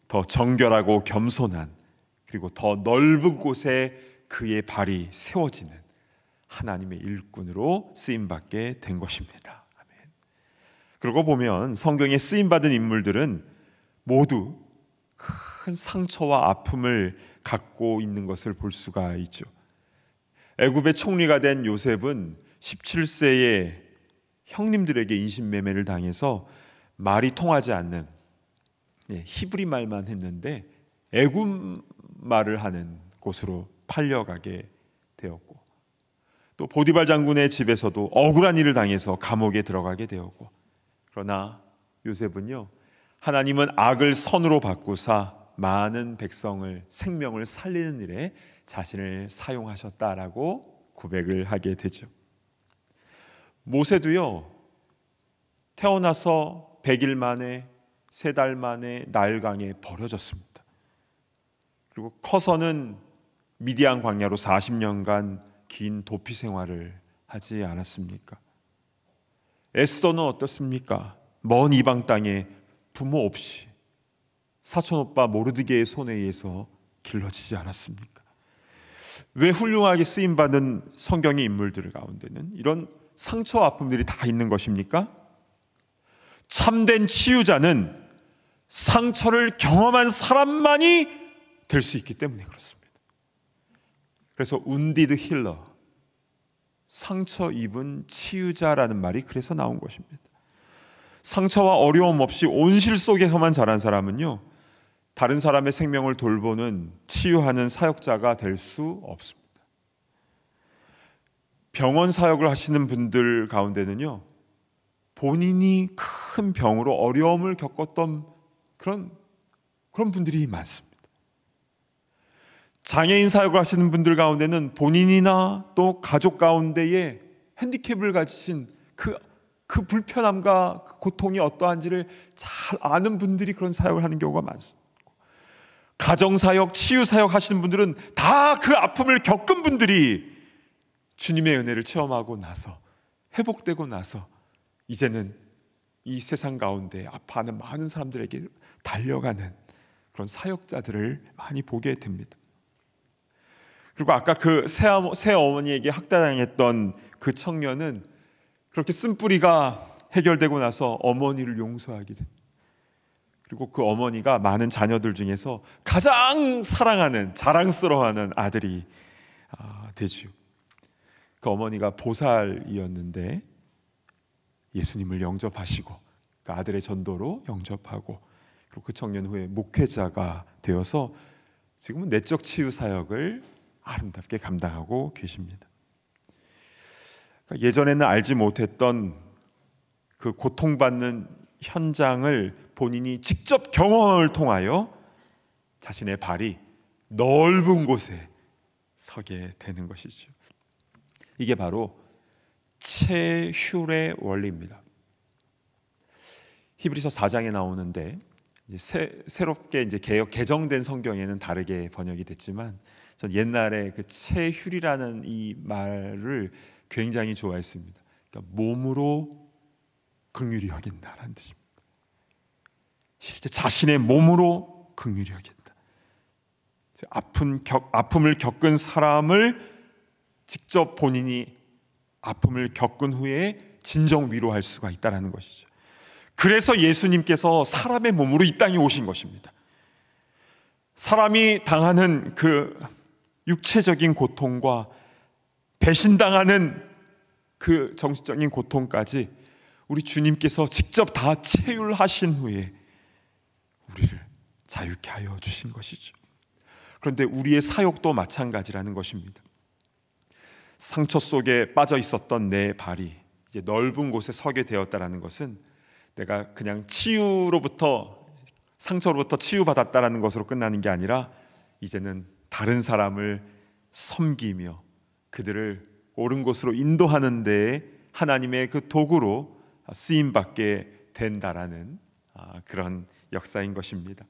더 정결하고 겸손한, 그리고 더 넓은 곳에 그의 발이 세워지는 하나님의 일꾼으로 쓰임받게 된 것입니다. 아멘. 그러고 보면 성경에 쓰임받은 인물들은 모두 큰 상처와 아픔을 갖고 있는 것을 볼 수가 있죠. 애굽의 총리가 된 요셉은 17세에 형님들에게 인신매매를 당해서 말이 통하지 않는 히브리 말만 했는데 애굽 말을 하는 곳으로 팔려가게 되었고, 또 보디발 장군의 집에서도 억울한 일을 당해서 감옥에 들어가게 되었고, 그러나 요셉은요, 하나님은 악을 선으로 바꾸사 많은 백성을, 생명을 살리는 일에 자신을 사용하셨다라고 고백을 하게 되죠. 모세도요, 태어나서 100일 만에, 3달 만에 나일강에 버려졌습니다. 그리고 커서는 미디안 광야로 40년간 긴 도피 생활을 하지 않았습니까? 에스더는 어떻습니까? 먼 이방 땅에 부모 없이 사촌오빠 모르드게의 손에 의해서 길러지지 않았습니까? 왜 훌륭하게 쓰임받은 성경의 인물들 가운데는 이런 상처 아픔들이 다 있는 것입니까? 참된 치유자는 상처를 경험한 사람만이 될 수 있기 때문에 그렇습니다. 그래서 wounded healer, 상처 입은 치유자라는 말이 그래서 나온 것입니다. 상처와 어려움 없이 온실 속에서만 자란 사람은요, 다른 사람의 생명을 돌보는, 치유하는 사역자가 될 수 없습니다. 병원 사역을 하시는 분들 가운데는요, 본인이 큰 병으로 어려움을 겪었던 그런 분들이 많습니다. 장애인 사역을 하시는 분들 가운데는 본인이나 또 가족 가운데에 핸디캡을 가지신 그 불편함과 그 고통이 어떠한지를 잘 아는 분들이 그런 사역을 하는 경우가 많습니다. 가정사역, 치유사역 하시는 분들은 다 그 아픔을 겪은 분들이 주님의 은혜를 체험하고 나서, 회복되고 나서 이제는 이 세상 가운데 아파하는 많은 사람들에게 달려가는 그런 사역자들을 많이 보게 됩니다. 그리고 아까 그 새어머니에게 학대당했던 그 청년은 그렇게 쓴뿌리가 해결되고 나서 어머니를 용서하게 됩니다. 그리고 그 어머니가 많은 자녀들 중에서 가장 사랑하는, 자랑스러워하는 아들이 되죠. 그 어머니가 보살이었는데 예수님을 영접하시고 그 아들의 전도로 영접하고, 그리고 그 청년 후에 목회자가 되어서 지금은 내적 치유 사역을 아름답게 감당하고 계십니다. 예전에는 알지 못했던 그 고통받는 현장을 본인이 직접 경험을 통하여 자신의 발이 넓은 곳에 서게 되는 것이죠. 이게 바로 체휼의 원리입니다. 히브리서 4장에 나오는데 새롭게 이제 개정된 성경에는 다르게 번역이 됐지만, 전 옛날에 그 체휼이라는 이 말을 굉장히 좋아했습니다. 그러니까 몸으로 긍휼히 여긴다라는 뜻입니다. 실제 자신의 몸으로 긍휼히 여긴다. 아픔을 겪은 사람을 직접 본인이 아픔을 겪은 후에 진정 위로할 수가 있다는 것이죠. 그래서 예수님께서 사람의 몸으로 이 땅에 오신 것입니다. 사람이 당하는 그 육체적인 고통과 배신당하는 그 정신적인 고통까지 우리 주님께서 직접 다 체휼하신 후에 우리를 자유케 하여 주신 것이죠. 그런데 우리의 사역도 마찬가지라는 것입니다. 상처 속에 빠져 있었던 내 발이 이제 넓은 곳에 서게 되었다는 것은 내가 그냥 상처로부터 치유받았다는 것으로 끝나는 게 아니라 이제는 다른 사람을 섬기며 그들을 옳은 곳으로 인도하는 데에 하나님의 그 도구로 쓰임받게 된다라는 그런 역사인 것입니다.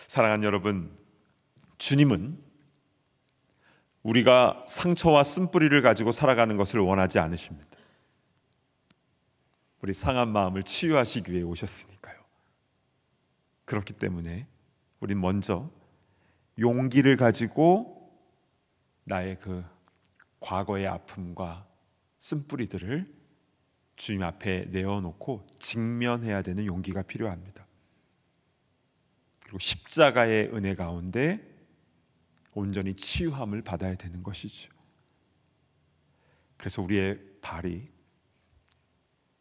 사랑하는 여러분, 주님은 우리가 상처와 쓴뿌리를 가지고 살아가는 것을 원하지 않으십니다. 우리 상한 마음을 치유하시기 위해 오셨으니까요. 그렇기 때문에 우린 먼저 용기를 가지고 나의 그 과거의 아픔과 쓴뿌리들을 주님 앞에 내어놓고 직면해야 되는 용기가 필요합니다. 그리고 십자가의 은혜 가운데 온전히 치유함을 받아야 되는 것이죠. 그래서 우리의 발이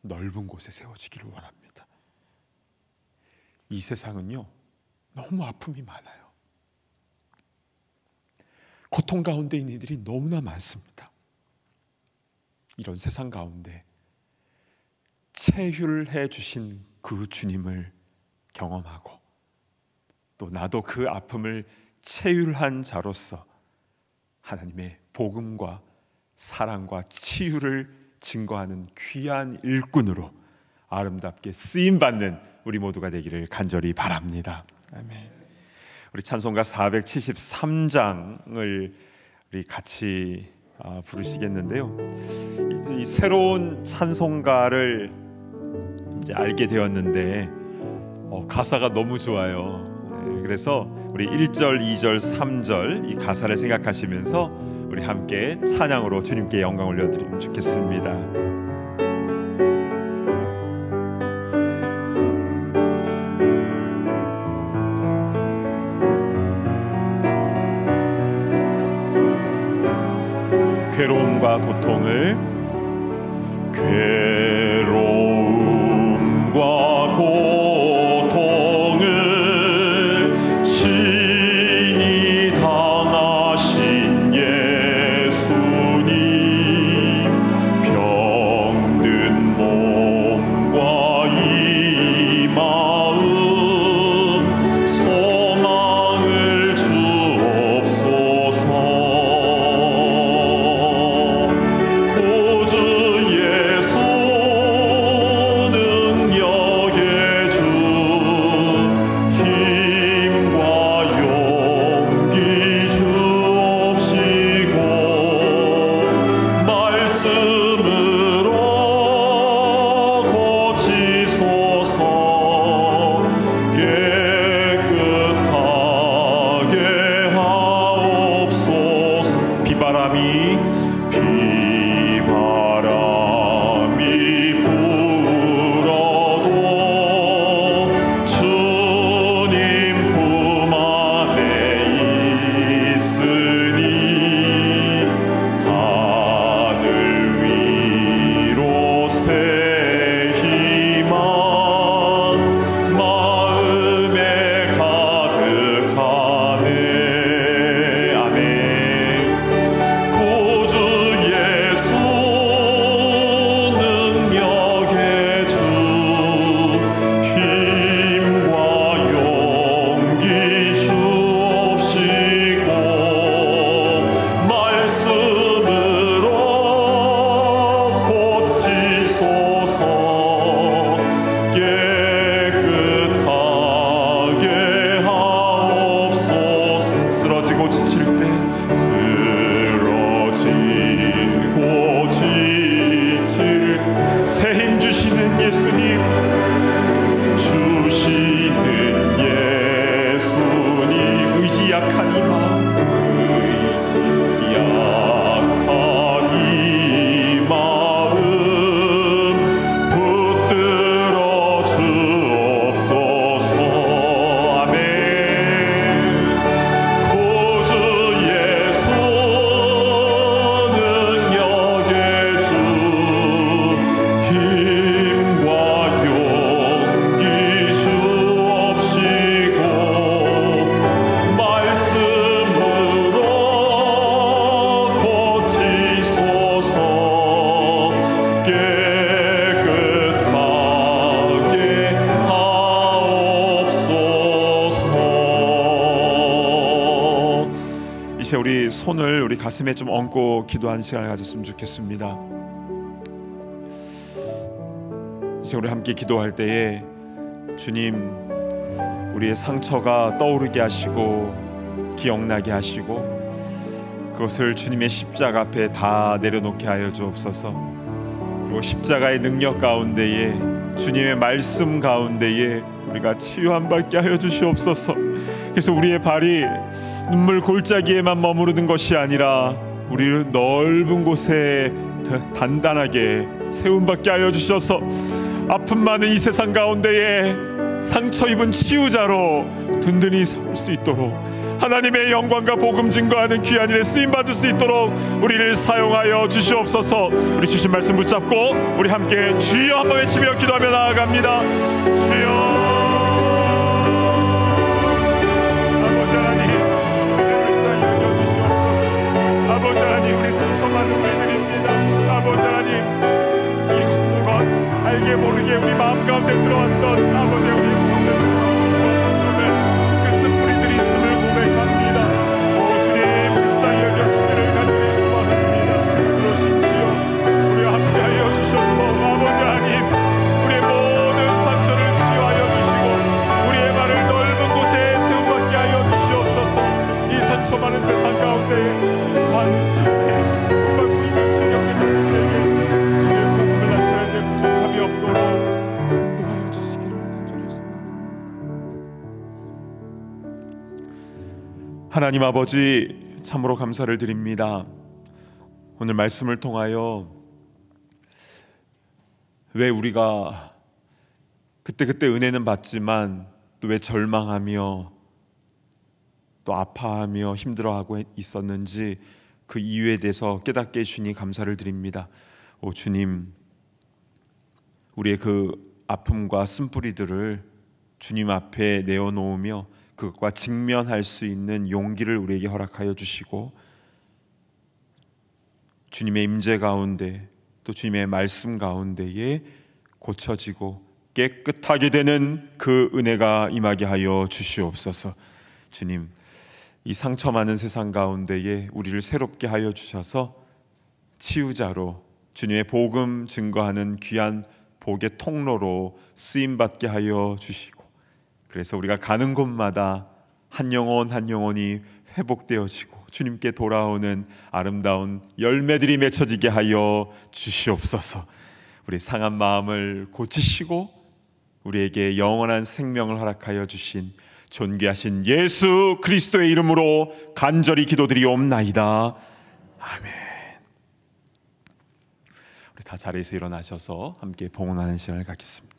넓은 곳에 세워지기를 원합니다. 이 세상은요, 너무 아픔이 많아요. 고통 가운데 있는 이들이 너무나 많습니다. 이런 세상 가운데 체휼해 주신 그 주님을 경험하고 또 나도 그 아픔을 체휼한 자로서 하나님의 복음과 사랑과 치유를 증거하는 귀한 일꾼으로 아름답게 쓰임받는 우리 모두가 되기를 간절히 바랍니다. 아멘. 우리 찬송가 473장을 우리 같이 부르시겠는데요. 이 새로운 찬송가를 이제 알게 되었는데 가사가 너무 좋아요. 그래서 우리 1절, 2절, 3절 이 가사를 생각하시면서 우리 함께 찬양으로 주님께 영광 올려드리면 좋겠습니다. 괴로움과 고통을 친히 당하신 예수님, 병든 몸과 이 마음 소망을 주옵소서. 우리 손을 우리 가슴에 좀 얹고 기도하는 시간을 가졌으면 좋겠습니다. 이제 우리 함께 기도할 때에 주님, 우리의 상처가 떠오르게 하시고 기억나게 하시고 그것을 주님의 십자가 앞에 다 내려놓게 하여 주옵소서. 그리고 십자가의 능력 가운데에 주님의 말씀 가운데에 우리가 치유함 받게 하여 주시옵소서. 그래서 우리의 발이 눈물 골짜기에만 머무르는 것이 아니라 우리를 넓은 곳에 단단하게 세움받게 하여 주셔서 아픔 많은 이 세상 가운데에 상처 입은 치유자로 든든히 설 수 있도록 하나님의 영광과 복음 증거하는 귀한 일에 쓰임받을 수 있도록 우리를 사용하여 주시옵소서. 우리 주신 말씀 붙잡고 우리 함께 주여 한번 외치며 기도하며 나아갑니다. 주여. 아버지 하나님, 우리를 불쌍히 여겨주시옵소서. 아버지 하나님, 우리 상처 많은 우리들입니다. 아버지 하나님, 이것저것 알게 모르게 우리 마음 가운데 들어왔던 아버지 우리 모든 상처들, 그 쓴뿌리들이 있음을 고백합니다. 오 주님, 불쌍히 여겨주시기를 간절히 소망합니다. 그러신 주여, 우리와 함께하여 주셔서 아버지 하나님, 우리의 모든 상처를 치유하여 주시고 우리의 발을 넓은 곳에 세움받게 하여 주시옵소서. 이 상처 많은 세상 가운데 많은 주님의 고통받고 있는 중형제자들에게 주의 복음을 나타내는 데 부족함이 없도록 인도하여 주시기를 간절히 소망합니다. 하나님 아버지, 참으로 감사를 드립니다. 오늘 말씀을 통하여 왜 우리가 그때그때 은혜는 받지만 또 왜 절망하며 또 아파하며 힘들어하고 있었는지 그 이유에 대해서 깨닫게 해주시니 감사를 드립니다. 오 주님, 우리의 그 아픔과 쓴뿌리들을 주님 앞에 내어놓으며 그것과 직면할 수 있는 용기를 우리에게 허락하여 주시고 주님의 임재 가운데 또 주님의 말씀 가운데에 고쳐지고 깨끗하게 되는 그 은혜가 임하게 하여 주시옵소서. 주님, 이 상처 많은 세상 가운데에 우리를 새롭게 하여 주셔서 치유자로 주님의 복음 증거하는 귀한 복의 통로로 쓰임받게 하여 주시고, 그래서 우리가 가는 곳마다 한 영혼 한 영혼이 회복되어지고 주님께 돌아오는 아름다운 열매들이 맺혀지게 하여 주시옵소서. 우리 상한 마음을 고치시고 우리에게 영원한 생명을 허락하여 주신 존귀하신 예수 그리스도의 이름으로 간절히 기도드리옵나이다. 아멘. 우리 다 자리에서 일어나셔서 함께 봉헌하는 시간을 갖겠습니다.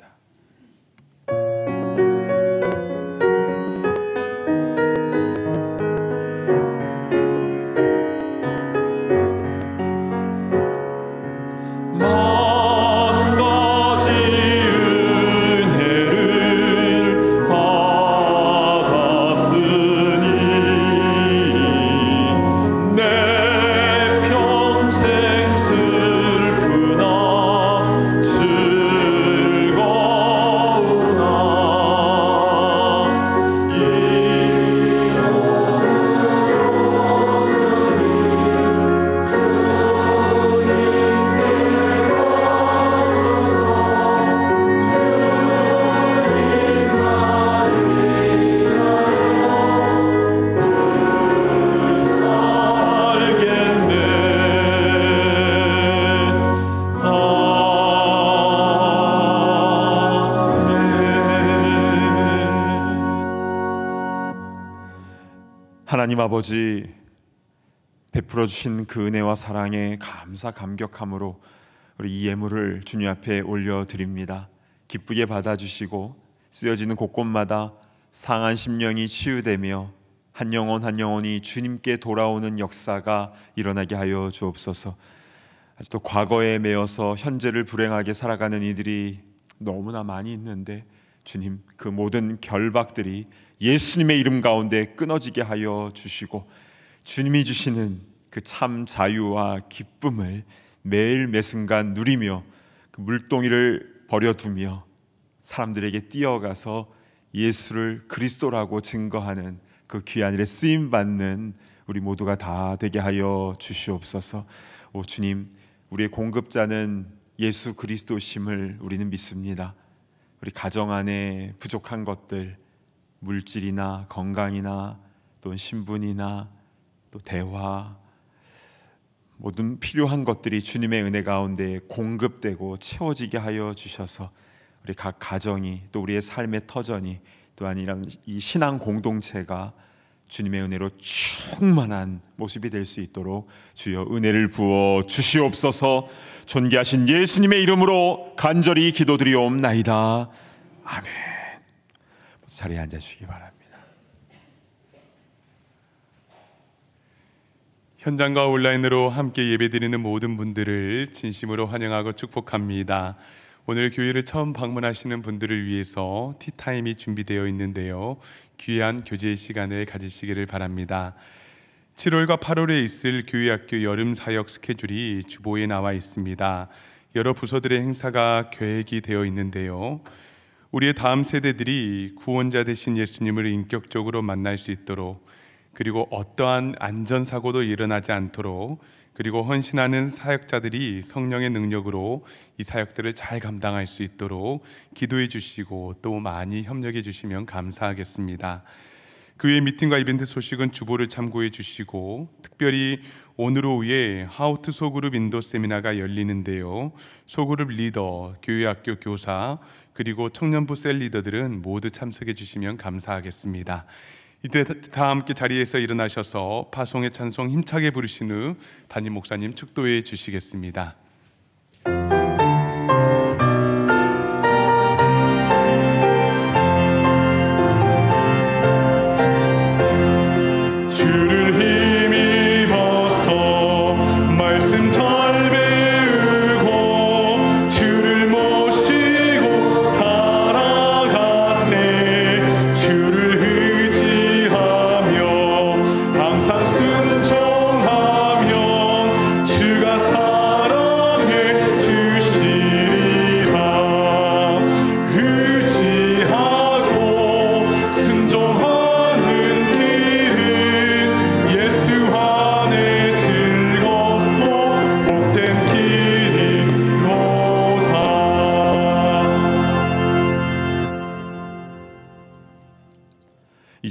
하나님 아버지, 베풀어 주신 그 은혜와 사랑에 감사 감격함으로 우리 이 예물을 주님 앞에 올려드립니다. 기쁘게 받아주시고 쓰여지는 곳곳마다 상한 심령이 치유되며 한 영혼 한 영혼이 주님께 돌아오는 역사가 일어나게 하여 주옵소서. 아직도 과거에 매여서 현재를 불행하게 살아가는 이들이 너무나 많이 있는데 주님, 그 모든 결박들이 예수님의 이름 가운데 끊어지게 하여 주시고 주님이 주시는 그 참 자유와 기쁨을 매일 매순간 누리며 그 물동이를 버려두며 사람들에게 뛰어가서 예수를 그리스도라고 증거하는 그 귀한 일에 쓰임받는 우리 모두가 다 되게 하여 주시옵소서. 오 주님, 우리의 공급자는 예수 그리스도심을 우리는 믿습니다. 우리 가정 안에 부족한 것들, 물질이나 건강이나 또 신분이나 또 대화, 모든 필요한 것들이 주님의 은혜 가운데 공급되고 채워지게 하여 주셔서 우리 각 가정이 또 우리의 삶의 터전이 또한 이런 이 신앙 공동체가 주님의 은혜로 충만한 모습이 될 수 있도록 주여 은혜를 부어 주시옵소서. 존귀하신 예수님의 이름으로 간절히 기도드리옵나이다. 아멘. 자리에 앉아주시기 바랍니다. 현장과 온라인으로 함께 예배드리는 모든 분들을 진심으로 환영하고 축복합니다. 오늘 교회를 처음 방문하시는 분들을 위해서 티타임이 준비되어 있는데요. 귀한 교제의 시간을 가지시기를 바랍니다. 7월과 8월에 있을 교회학교 여름 사역 스케줄이 주보에 나와 있습니다. 여러 부서들의 행사가 계획이 되어 있는데요. 우리의 다음 세대들이 구원자 되신 예수님을 인격적으로 만날 수 있도록, 그리고 어떠한 안전사고도 일어나지 않도록, 그리고 헌신하는 사역자들이 성령의 능력으로 이 사역들을 잘 감당할 수 있도록 기도해 주시고 또 많이 협력해 주시면 감사하겠습니다. 그 외 미팅과 이벤트 소식은 주보를 참고해 주시고, 특별히 오늘 오후에 하우투 소그룹 인도 세미나가 열리는데요. 소그룹 리더, 교회학교 교사, 그리고 청년부 셀 리더들은 모두 참석해 주시면 감사하겠습니다. 이때 다 함께 자리에서 일어나셔서 파송의 찬송 힘차게 부르신 후 담임 목사님 축도해 주시겠습니다.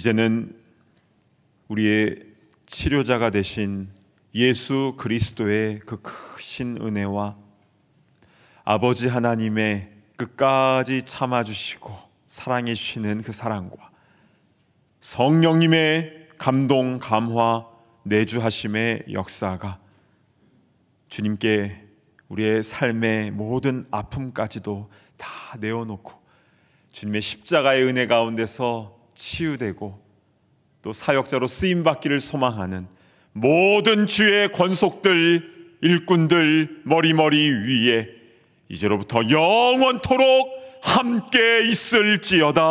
이제는 우리의 치료자가 되신 예수 그리스도의 그 크신 은혜와 아버지 하나님의 끝까지 참아주시고 사랑해 주시는 그 사랑과 성령님의 감동, 감화, 내주하심의 역사가 주님께 우리의 삶의 모든 아픔까지도 다 내어놓고 주님의 십자가의 은혜 가운데서 치유되고 또 사역자로 쓰임받기를 소망하는 모든 주의 권속들, 일꾼들 머리머리 위에 이제로부터 영원토록 함께 있을지어다.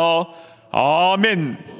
아멘.